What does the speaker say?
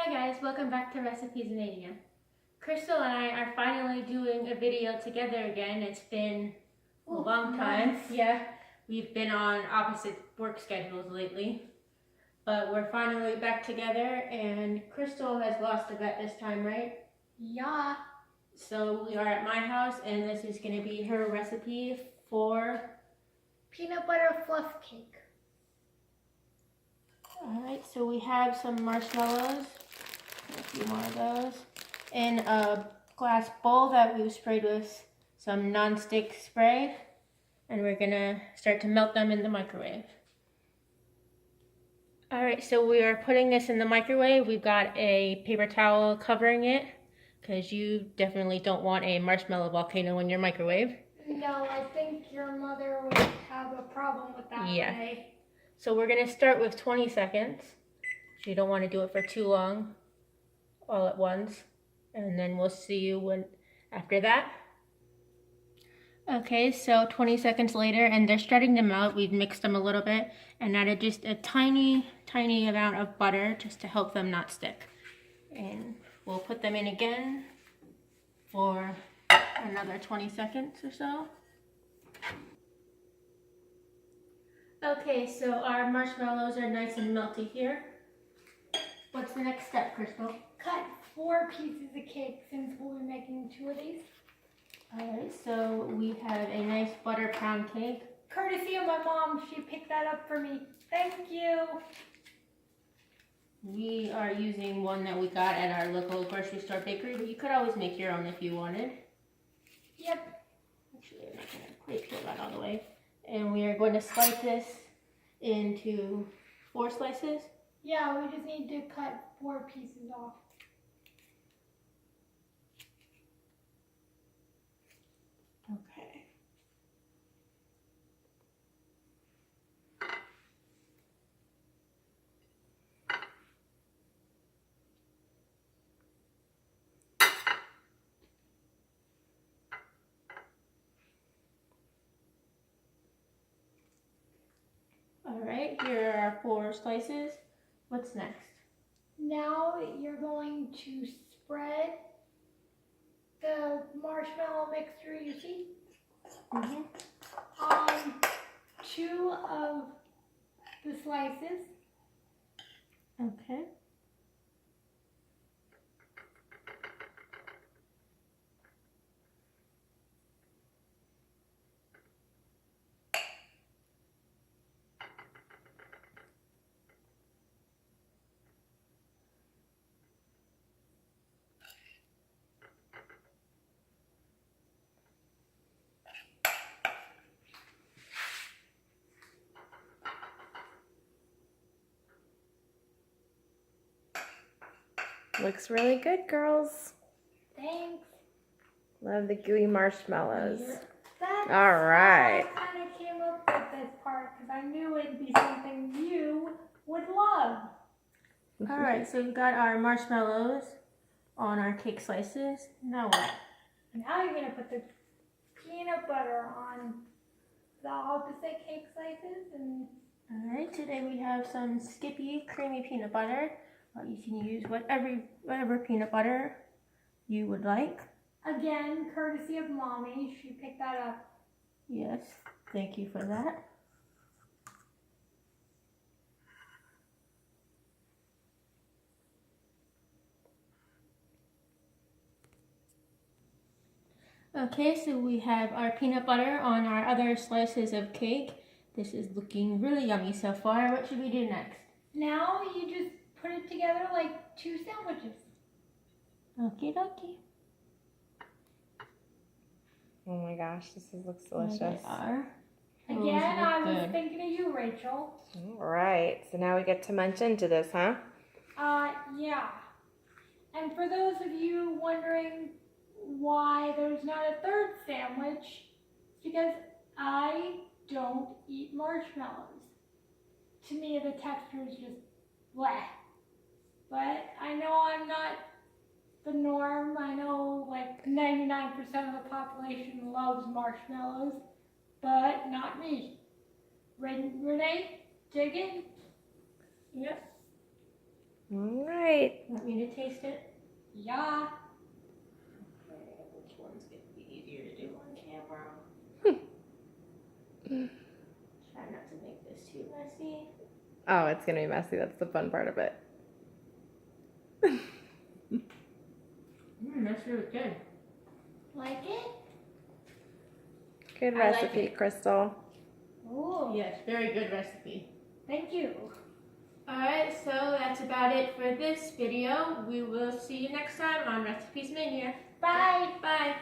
Hi guys, welcome back to Recipes Mania. Krystal and I are finally doing a video together again. It's been a long time. Yeah, we've been on opposite work schedules lately. But we're finally back together and Krystal has lost a bet this time, right? Yeah. So we are at my house and this is going to be her recipe for peanut butter fluff cake. Alright, so we have some marshmallows, a few more of those, in a glass bowl that we've sprayed with some non-stick spray, and we're gonna start to melt them in the microwave. Alright, so we are putting this in the microwave. We've got a paper towel covering it, because you definitely don't want a marshmallow volcano in your microwave. No, I think your mother would have a problem with that. Yeah. Way. So we're going to start with 20 seconds. So you don't want to do it for too long all at once. And then we'll see you after that. Okay, so 20 seconds later, and they're starting to melt. We've mixed them a little bit and added just a tiny amount of butter just to help them not stick. And we'll put them in again for another 20 seconds or so. Okay, so our marshmallows are nice and melty here. What's the next step, Krystal? Cut 4 pieces of cake since we'll be making 2 of these. Alright, so we have a nice butter pound cake. Courtesy of my mom, she picked that up for me. Thank you. We are using one that we got at our local grocery store bakery, but you could always make your own if you wanted. Yep. Actually, I'm not going to quite peel that all the way. And we are going to slice this into 4 slices. Yeah, we just need to cut 4 pieces off. Okay. Alright, here are our 4 slices. What's next? Now you're going to spread the marshmallow mixture you see on 2 of the slices. Okay. Looks really good, girls. Thanks. Love the gooey marshmallows. That's All right. I kind of came up with this part because I knew it'd be something you would love. Alright, so we've got our marshmallows on our cake slices. Now what? Now you're going to put the peanut butter on the opposite cake slices. Alright, today we have some Skippy creamy peanut butter. You can use whatever peanut butter you would like. Again, courtesy of Mommy. She picked that up. Yes, thank you for that. Okay, so we have our peanut butter on our other slices of cake. This is looking really yummy so far. What should we do next? Now you just put it together like 2 sandwiches. Okie dokie. Oh my gosh, looks delicious. There they are. Again, I was thinking of you, Rachel. All right, so now we get to munch into this, huh? Yeah. And for those of you wondering why there's not a 3rd sandwich, it's because I don't eat marshmallows. To me, the texture is just bleh. But I know I'm not the norm. I know like 99% of the population loves marshmallows, but not me. Renee, dig in? Yep. All right. right. Want me to taste it? Yeah. Okay, which one's gonna be easier to do on camera? Try not to make this too messy. Oh, it's gonna be messy. That's the fun part of it. That's really good. Like it? Good I like recipe, it. Krystal. Oh, Yes, very good recipe. thank you. Alright, so that's about it for this video. We will see you next time on Recipes Mania. Bye. Bye.